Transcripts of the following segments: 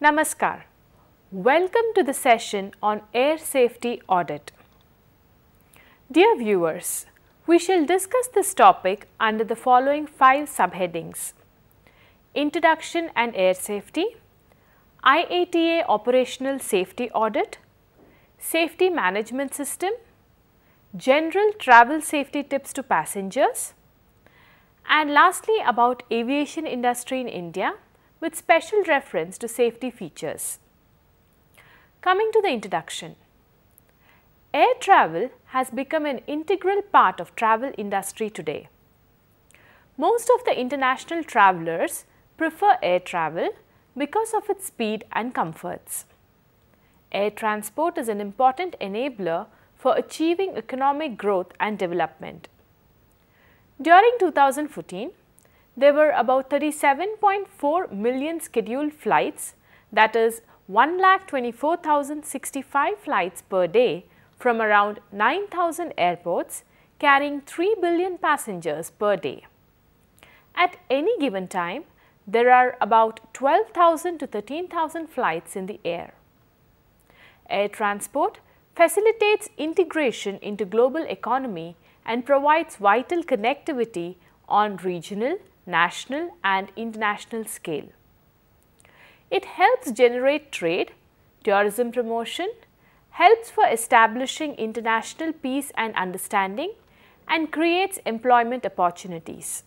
Namaskar. Welcome to the session on Air Safety Audit. Dear viewers, we shall discuss this topic under the following 5 subheadings: Introduction and Air Safety, IATA Operational Safety Audit, Safety Management System, General Travel Safety Tips to Passengers, and lastly about aviation industry in India with special reference to safety features. Coming to the introduction, air travel has become an integral part of travel industry today. Most of the international travelers prefer air travel because of its speed and comforts. Air transport is an important enabler for achieving economic growth and development. During 2014, there were about 37.4 million scheduled flights, that is 1,24,065 flights per day from around 9,000 airports carrying 3 billion passengers per day. At any given time, there are about 12,000 to 13,000 flights in the air. Air transport facilitates integration into global economy and provides vital connectivity on regional, national and international scale. It helps generate trade, tourism promotion, helps for establishing international peace and understanding, and creates employment opportunities.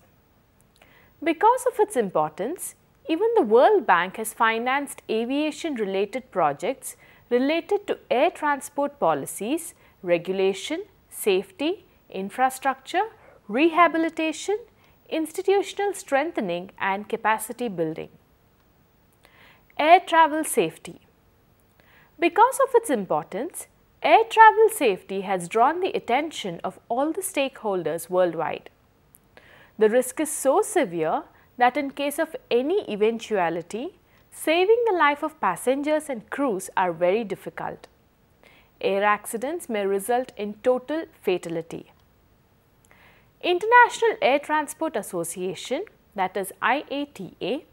Because of its importance, even the World Bank has financed aviation related projects related to air transport policies, regulation, safety, infrastructure, rehabilitation, institutional strengthening and capacity building. Air travel safety. Because of its importance, air travel safety has drawn the attention of all the stakeholders worldwide. The risk is so severe that in case of any eventuality, saving the life of passengers and crews are very difficult. Air accidents may result in total fatality. International Air Transport Association, that is IATA,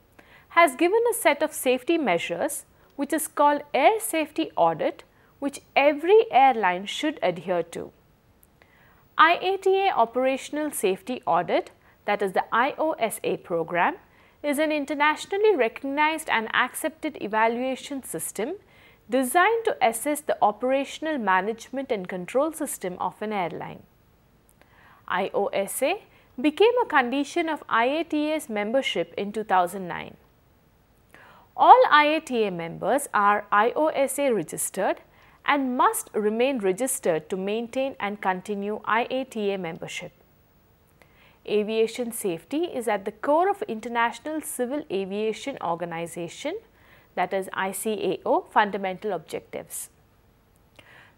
has given a set of safety measures which is called Air Safety Audit, which every airline should adhere to. IATA Operational Safety Audit, that is the IOSA program, is an internationally recognized and accepted evaluation system designed to assess the operational management and control system of an airline. IOSA became a condition of IATA's membership in 2009. All IATA members are IOSA registered and must remain registered to maintain and continue IATA membership. Aviation safety is at the core of International Civil Aviation Organization, that is ICAO, fundamental objectives.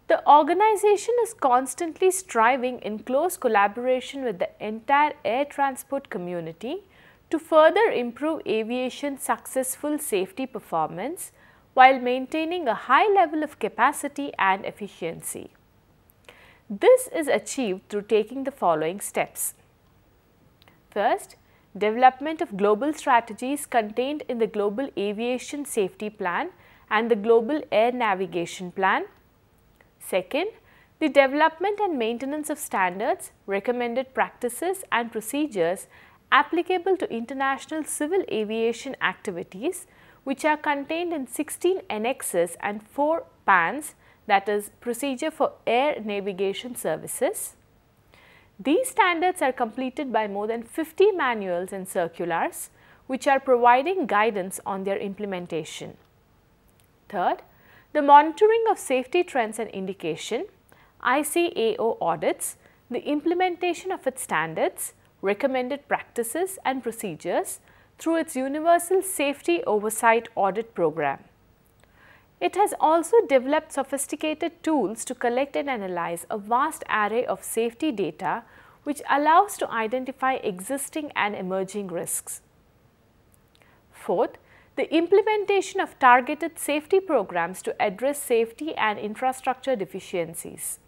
The organization is constantly striving in close collaboration with the entire air transport community to further improve aviation's successful safety performance while maintaining a high level of capacity and efficiency. This is achieved through taking the following steps. First, development of global strategies contained in the Global Aviation Safety Plan and the Global Air Navigation Plan. Second, the development and maintenance of standards, recommended practices and procedures applicable to international civil aviation activities, which are contained in 16 annexes and 4 PANs, that is Procedure for Air Navigation Services. These standards are completed by more than 50 manuals and circulars, which are providing guidance on their implementation. Third, the monitoring of safety trends and indication, ICAO audits, the implementation of its standards, recommended practices and procedures through its Universal Safety Oversight Audit Program. It has also developed sophisticated tools to collect and analyze a vast array of safety data which allows to identify existing and emerging risks. Fourth, the implementation of targeted safety programs to address safety and infrastructure deficiencies.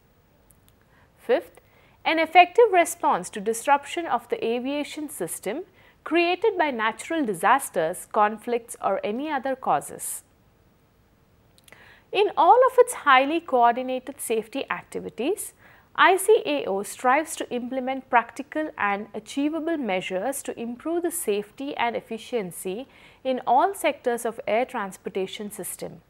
Fifth, an effective response to disruption of the aviation system created by natural disasters, conflicts or any other causes. In all of its highly coordinated safety activities, ICAO strives to implement practical and achievable measures to improve the safety and efficiency in all sectors of air transportation system.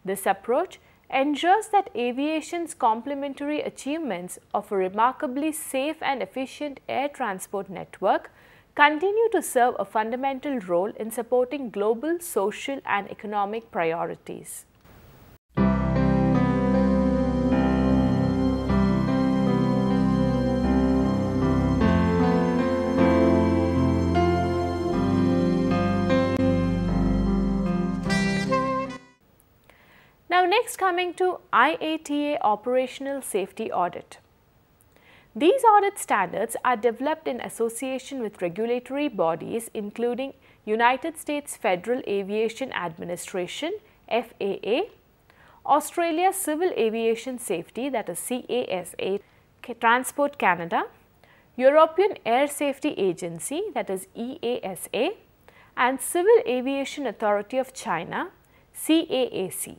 This approach ensures that aviation's complementary achievements of a remarkably safe and efficient air transport network continue to serve a fundamental role in supporting global social and economic priorities. Now, next coming to IATA Operational Safety Audit. These audit standards are developed in association with regulatory bodies including United States Federal Aviation Administration (FAA), Australia Civil Aviation Safety, that is CASA, Transport Canada, European Air Safety Agency, that is EASA, and Civil Aviation Authority of China (CAAC).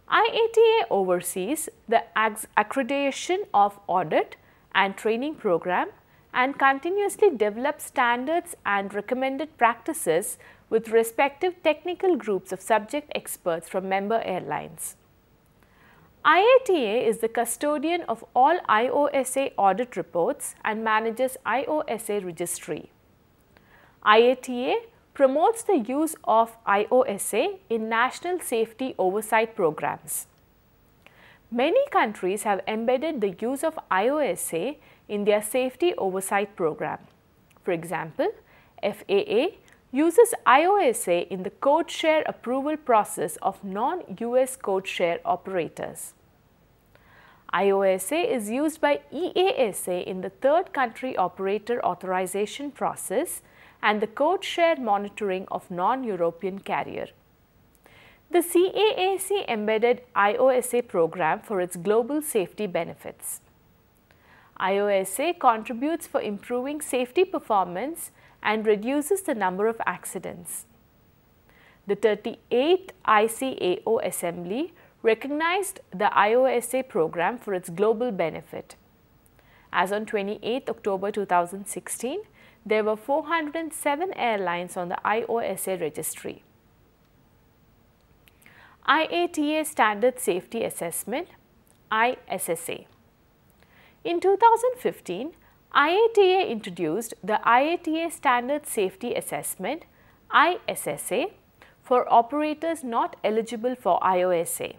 IATA oversees the accreditation of audit and training program and continuously develops standards and recommended practices with respective technical groups of subject experts from member airlines. IATA is the custodian of all IOSA audit reports and manages IOSA registry. IATA promotes the use of IOSA in national safety oversight programs. Many countries have embedded the use of IOSA in their safety oversight program. For example, FAA uses IOSA in the code share approval process of non-US code share operators. IOSA is used by EASA in the third country operator authorization process and the code share monitoring of non-European carrier. The CAAC embedded IOSA program for its global safety benefits. IOSA contributes for improving safety performance and reduces the number of accidents. The 38th ICAO Assembly recognized the IOSA program for its global benefit. As on 28 October 2016, there were 407 airlines on the IOSA registry. IATA Standard Safety Assessment (ISSA). In 2015, IATA introduced the IATA Standard Safety Assessment (ISSA) for operators not eligible for IOSA.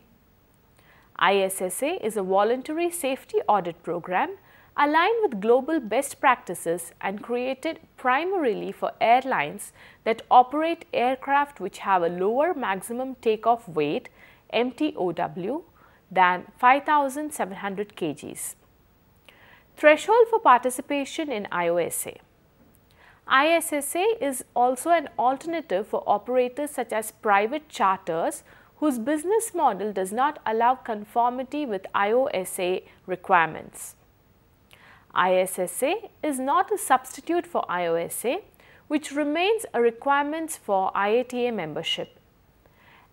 ISSA is a voluntary safety audit program aligned with global best practices and created primarily for airlines that operate aircraft which have a lower maximum takeoff weight (MTOW) than 5,700 kgs. Threshold for participation in IOSA. ISSA is also an alternative for operators such as private charters whose business model does not allow conformity with IOSA requirements. ISSA is not a substitute for IOSA, which remains a requirement for IATA membership.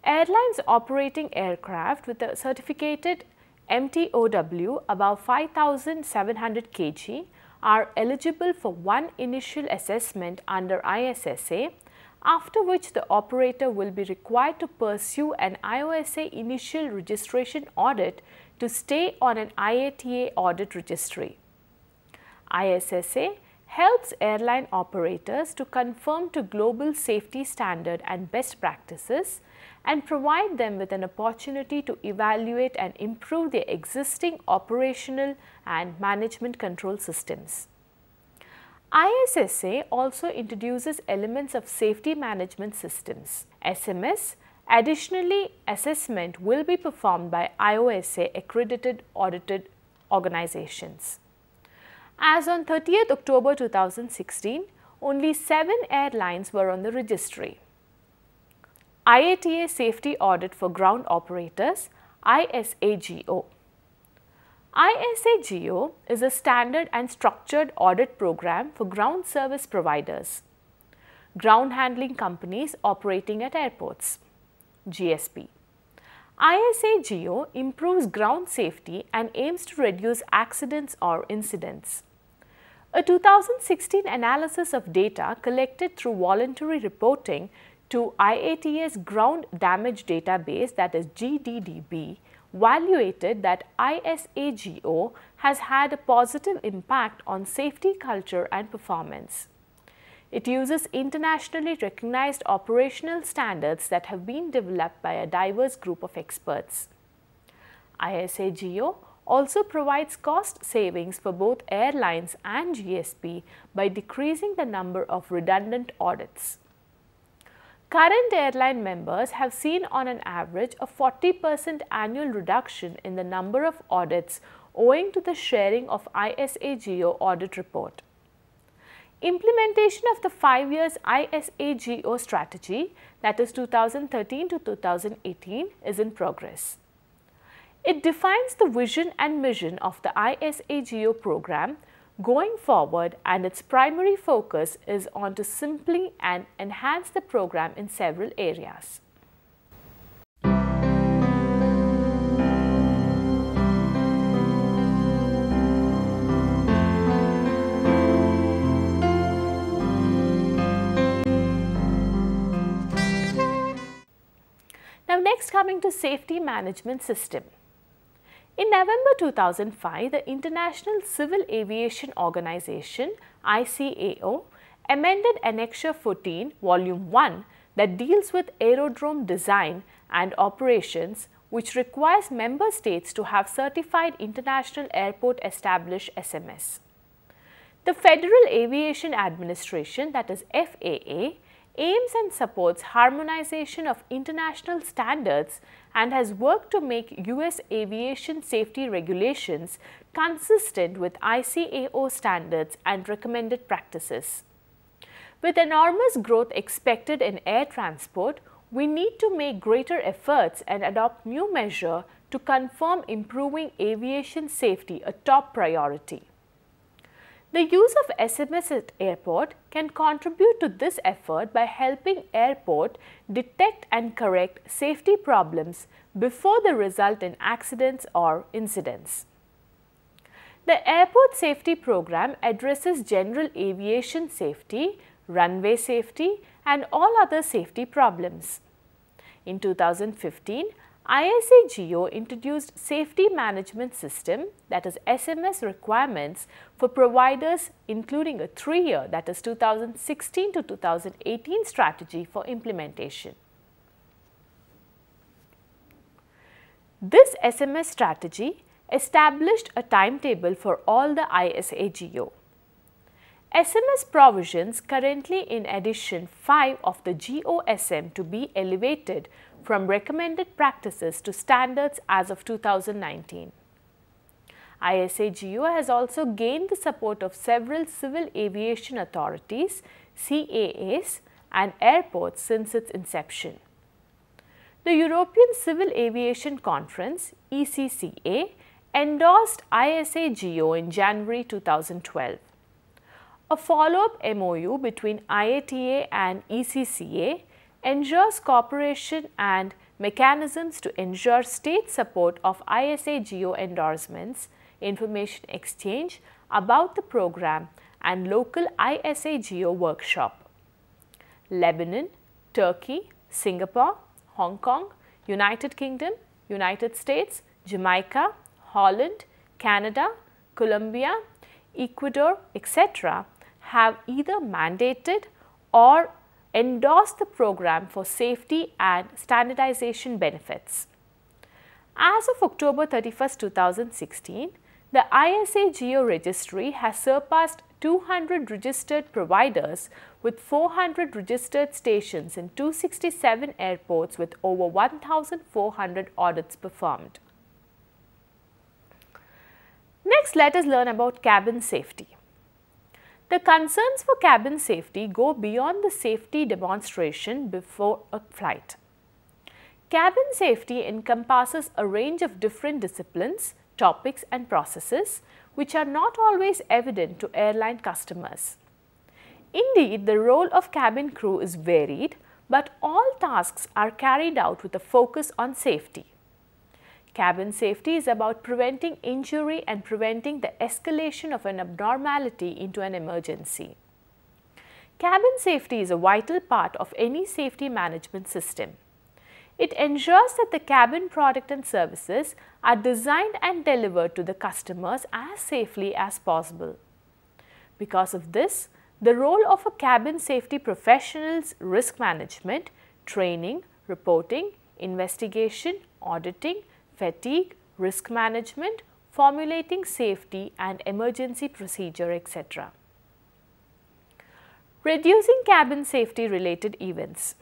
Airlines operating aircraft with a certificated MTOW above 5,700 kg are eligible for one initial assessment under ISSA, after which the operator will be required to pursue an IOSA initial registration audit to stay on an IATA audit registry. ISSA helps airline operators to conform to global safety standard and best practices and provide them with an opportunity to evaluate and improve their existing operational and management control systems. ISSA also introduces elements of safety management systems. SMS. Additionally, assessment will be performed by IOSA accredited audited organizations. As on 30th October 2016, only 7 airlines were on the registry. IATA Safety Audit for Ground Operators (ISAGO). ISAGO is a standard and structured audit program for ground service providers, ground handling companies operating at airports (GSP), ISSA improves ground safety and aims to reduce accidents or incidents. A 2016 analysis of data collected through voluntary reporting to IATA's Ground Damage Database, that is GDDB, evaluated that ISSA has had a positive impact on safety culture and performance. It uses internationally recognized operational standards that have been developed by a diverse group of experts. ISSA also provides cost savings for both airlines and GSP by decreasing the number of redundant audits. Current airline members have seen on an average a 40% annual reduction in the number of audits owing to the sharing of ISSA audit report. Implementation of the 5 years ISSA strategy, that is 2013 to 2018, is in progress. It defines the vision and mission of the ISSA program going forward, and its primary focus is on to simply and enhance the program in several areas. Now next, coming to safety management system. In November 2005, the International Civil Aviation Organization (ICAO) amended Annexure 14, Volume 1 that deals with aerodrome design and operations, which requires member states to have certified International Airport Established SMS. The Federal Aviation Administration, that is FAA, aims and supports harmonization of international standards and has worked to make US aviation safety regulations consistent with ICAO standards and recommended practices. With enormous growth expected in air transport, we need to make greater efforts and adopt new measures to confirm improving aviation safety a top priority. The use of SMS at airport can contribute to this effort by helping airport detect and correct safety problems before they result in accidents or incidents. The Airport Safety Program addresses general aviation safety, runway safety, and all other safety problems. In 2015, ISSA introduced Safety Management System, that is SMS requirements for providers, including a 3-year, that is 2016 to 2018 strategy for implementation. This SMS strategy established a timetable for all the ISSA. SMS provisions currently in edition 5 of the GOSM to be elevated from recommended practices to standards as of 2019. ISSA has also gained the support of several civil aviation authorities, CAAs, and airports since its inception. The European Civil Aviation Conference, ECCA, endorsed ISSA in January 2012. A follow-up MOU between IATA and ECCA ensures cooperation and mechanisms to ensure state support of ISSA endorsements, information exchange about the program, and local ISSA workshop. Lebanon, Turkey, Singapore, Hong Kong, United Kingdom, United States, Jamaica, Holland, Canada, Colombia, Ecuador, etc. have either mandated or endorsed the program for safety and standardization benefits. As of October 31, 2016, the ISSA registry has surpassed 200 registered providers with 400 registered stations in 267 airports with over 1,400 audits performed. Next, let us learn about cabin safety. The concerns for cabin safety go beyond the safety demonstration before a flight. Cabin safety encompasses a range of different disciplines, topics, and processes which are not always evident to airline customers. Indeed, the role of cabin crew is varied, but all tasks are carried out with a focus on safety. Cabin safety is about preventing injury and preventing the escalation of an abnormality into an emergency. Cabin safety is a vital part of any safety management system. It ensures that the cabin product and services are designed and delivered to the customers as safely as possible. Because of this, the role of a cabin safety professional's risk management, training, reporting, investigation, auditing, fatigue, risk management, formulating safety and emergency procedure, etc. Reducing cabin safety related events.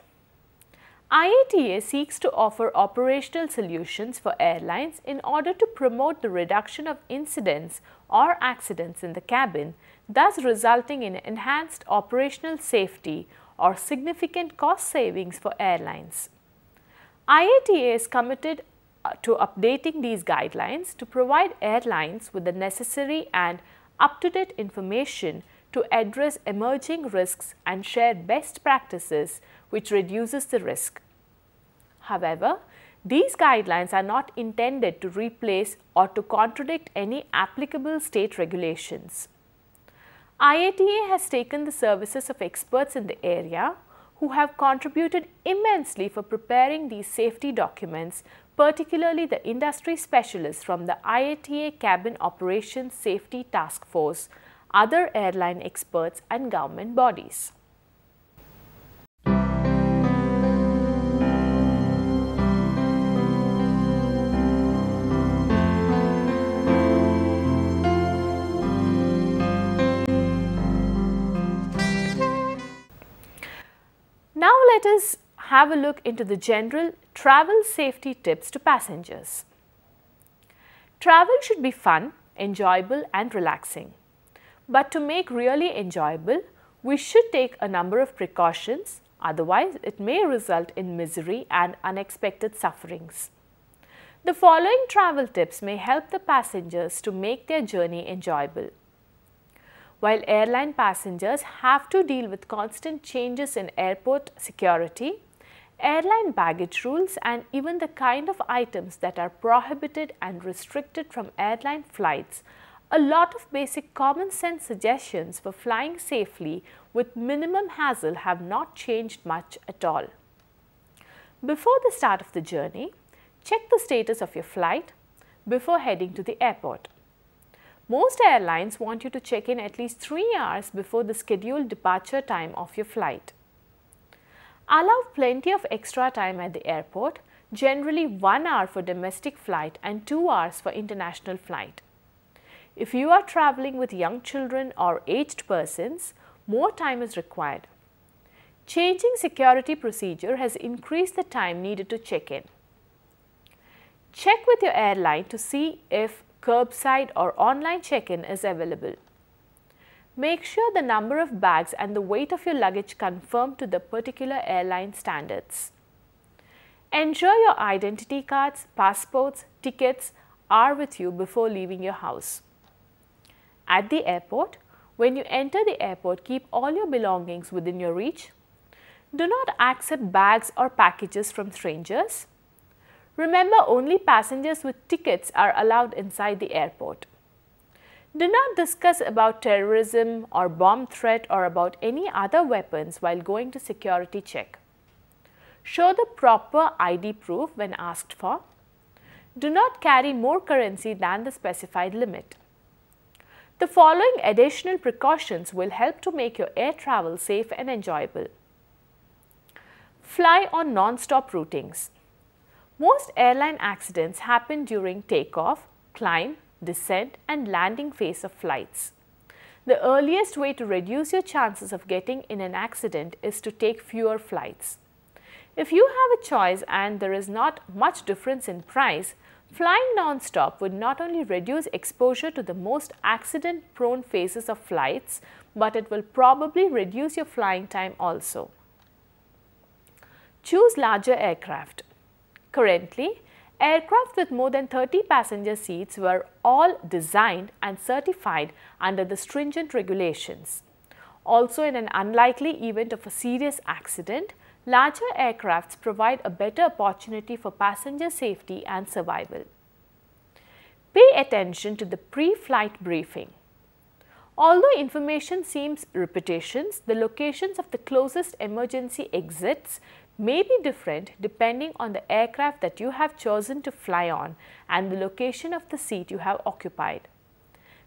IATA seeks to offer operational solutions for airlines in order to promote the reduction of incidents or accidents in the cabin, thus resulting in enhanced operational safety or significant cost savings for airlines. IATA is committed to updating these guidelines to provide airlines with the necessary and up-to-date information to address emerging risks and share best practices which reduces the risk. However, these guidelines are not intended to replace or to contradict any applicable state regulations. IATA has taken the services of experts in the area who have contributed immensely for preparing these safety documents, particularly the industry specialists from the IATA Cabin Operations Safety Task Force, other airline experts and government bodies. Now let us have a look into the general travel safety tips to passengers. Travel should be fun, enjoyable and relaxing. But to make really enjoyable, we should take a number of precautions, otherwise it may result in misery and unexpected sufferings. The following travel tips may help the passengers to make their journey enjoyable. While airline passengers have to deal with constant changes in airport security, airline baggage rules and even the kind of items that are prohibited and restricted from airline flights, a lot of basic common sense suggestions for flying safely with minimum hassle have not changed much at all. Before the start of the journey, check the status of your flight before heading to the airport. Most airlines want you to check in at least 3 hours before the scheduled departure time of your flight. Allow plenty of extra time at the airport, generally 1 hour for domestic flight and 2 hours for international flight. If you are traveling with young children or aged persons, more time is required. Changing security procedure has increased the time needed to check in. Check with your airline to see if curbside or online check-in is available. Make sure the number of bags and the weight of your luggage conform to the particular airline standards. Ensure your identity cards, passports, tickets are with you before leaving your house. At the airport, when you enter the airport, keep all your belongings within your reach. Do not accept bags or packages from strangers. Remember, only passengers with tickets are allowed inside the airport. Do not discuss about terrorism or bomb threat or about any other weapons while going to security check. Show the proper ID proof when asked for. Do not carry more currency than the specified limit. The following additional precautions will help to make your air travel safe and enjoyable. Fly on non-stop routings. Most airline accidents happen during takeoff, climb, descent and landing phase of flights. The earliest way to reduce your chances of getting in an accident is to take fewer flights. If you have a choice and there is not much difference in price, flying non-stop would not only reduce exposure to the most accident-prone phases of flights, but it will probably reduce your flying time also. Choose larger aircraft. Currently, aircraft with more than 30 passenger seats were all designed and certified under the stringent regulations. Also, in an unlikely event of a serious accident, larger aircrafts provide a better opportunity for passenger safety and survival. Pay attention to the pre-flight briefing. Although information seems repetitions, the locations of the closest emergency exits may be different depending on the aircraft that you have chosen to fly on and the location of the seat you have occupied.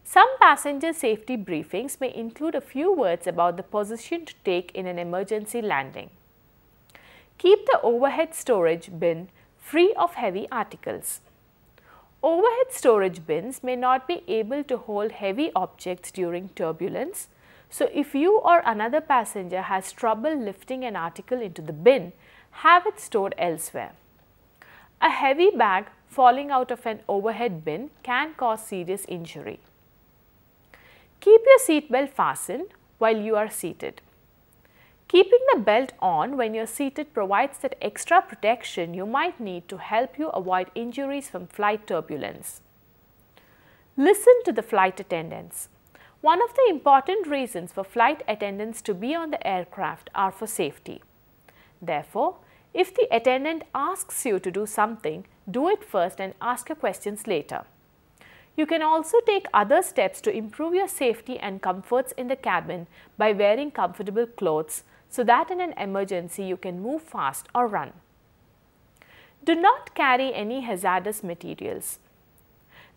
Some passenger safety briefings may include a few words about the position to take in an emergency landing. Keep the overhead storage bin free of heavy articles. Overhead storage bins may not be able to hold heavy objects during turbulence, so if you or another passenger has trouble lifting an article into the bin, have it stored elsewhere. A heavy bag falling out of an overhead bin can cause serious injury. Keep your seatbelt fastened while you are seated. Keeping the belt on when you are seated provides that extra protection you might need to help you avoid injuries from flight turbulence. Listen to the flight attendants. One of the important reasons for flight attendants to be on the aircraft are for safety. Therefore, if the attendant asks you to do something, do it first and ask your questions later. You can also take other steps to improve your safety and comforts in the cabin by wearing comfortable clothes so that in an emergency you can move fast or run. Do not carry any hazardous materials.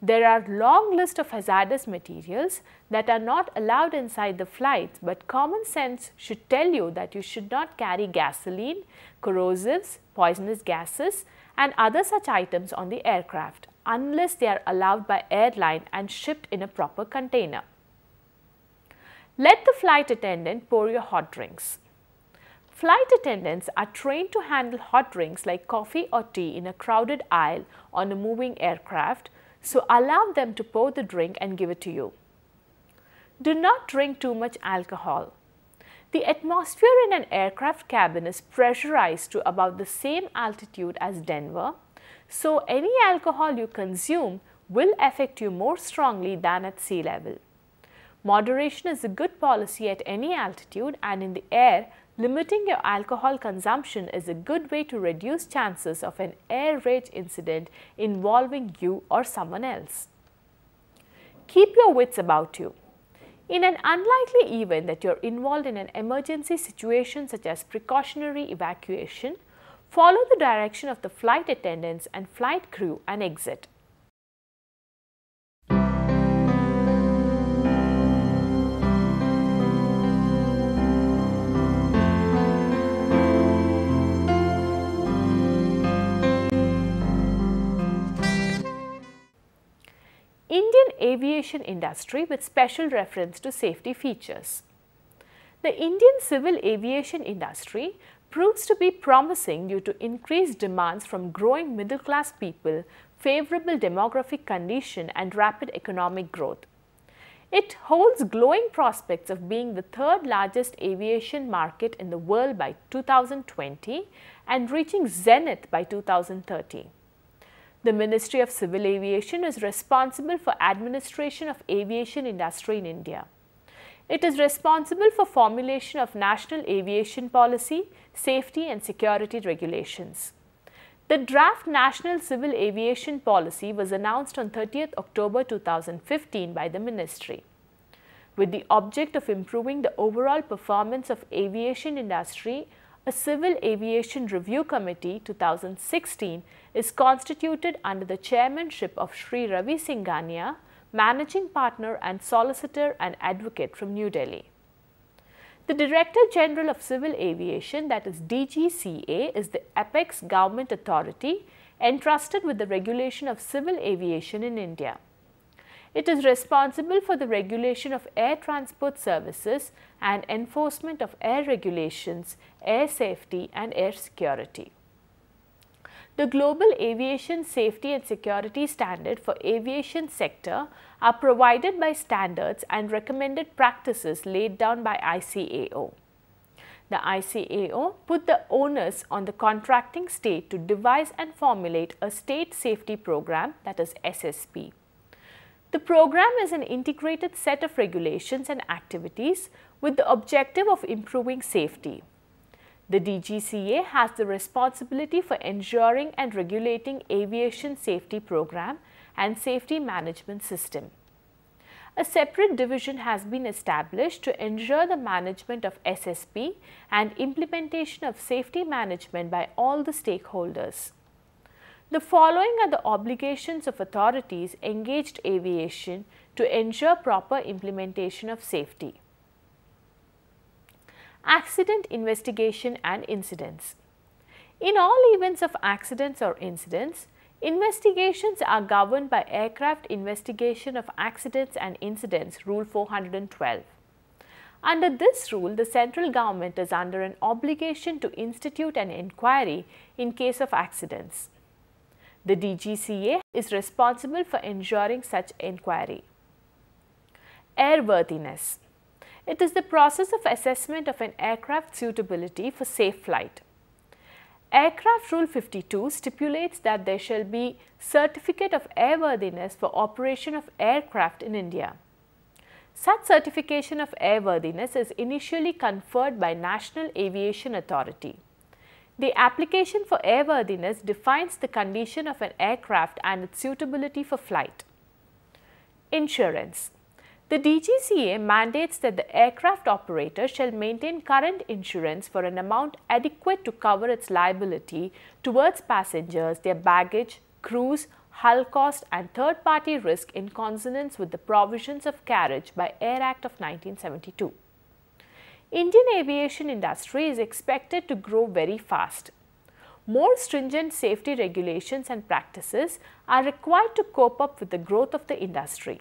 There are a long list of hazardous materials that are not allowed inside the flight, but common sense should tell you that you should not carry gasoline, corrosives, poisonous gases and other such items on the aircraft unless they are allowed by airline and shipped in a proper container. Let the flight attendant pour your hot drinks. Flight attendants are trained to handle hot drinks like coffee or tea in a crowded aisle on a moving aircraft, so allow them to pour the drink and give it to you. Do not drink too much alcohol. The atmosphere in an aircraft cabin is pressurized to about the same altitude as Denver, so any alcohol you consume will affect you more strongly than at sea level. Moderation is a good policy at any altitude, and in the air, limiting your alcohol consumption is a good way to reduce chances of an air rage incident involving you or someone else. Keep your wits about you. In an unlikely event that you are involved in an emergency situation such as precautionary evacuation, follow the direction of the flight attendants and flight crew and exit. Indian aviation industry with special reference to safety features. The Indian civil aviation industry proves to be promising due to increased demands from growing middle class people, favorable demographic condition and rapid economic growth. It holds glowing prospects of being the third largest aviation market in the world by 2020 and reaching zenith by 2030. The Ministry of Civil Aviation is responsible for administration of aviation industry in India. It is responsible for formulation of national aviation policy, safety and security regulations. The draft National Civil Aviation Policy was announced on 30th October 2015 by the ministry. With the object of improving the overall performance of aviation industry, a Civil Aviation Review Committee 2016 is constituted under the chairmanship of Sri Ravi Singhania, Managing Partner and Solicitor and Advocate from New Delhi. The Director General of Civil Aviation, that is DGCA, is the apex government authority entrusted with the regulation of civil aviation in India. It is responsible for the regulation of air transport services and enforcement of air regulations, air safety and air security. The Global Aviation Safety and Security Standard for aviation sector are provided by standards and recommended practices laid down by ICAO. The ICAO put the onus on the contracting state to devise and formulate a state safety program, that is SSP. The program is an integrated set of regulations and activities with the objective of improving safety. The DGCA has the responsibility for ensuring and regulating aviation safety program and Safety Management System. A separate division has been established to ensure the management of SSP and implementation of safety management by all the stakeholders. The following are the obligations of authorities engaged aviation to ensure proper implementation of safety. Accident investigation and incidents. In all events of accidents or incidents, investigations are governed by Aircraft Investigation of Accidents and Incidents Rule 412. Under this rule, the central government is under an obligation to institute an inquiry in case of accidents. The DGCA is responsible for ensuring such inquiry. Airworthiness. It is the process of assessment of an aircraft suitability for safe flight. Aircraft Rule 52 stipulates that there shall be certificate of airworthiness for operation of aircraft in India. Such certification of airworthiness is initially conferred by National Aviation Authority. The application for airworthiness defines the condition of an aircraft and its suitability for flight. Insurance. The DGCA mandates that the aircraft operator shall maintain current insurance for an amount adequate to cover its liability towards passengers, their baggage, crews, hull cost and third-party risk in consonance with the provisions of carriage by Air Act of 1972. Indian aviation industry is expected to grow very fast. More stringent safety regulations and practices are required to cope up with the growth of the industry.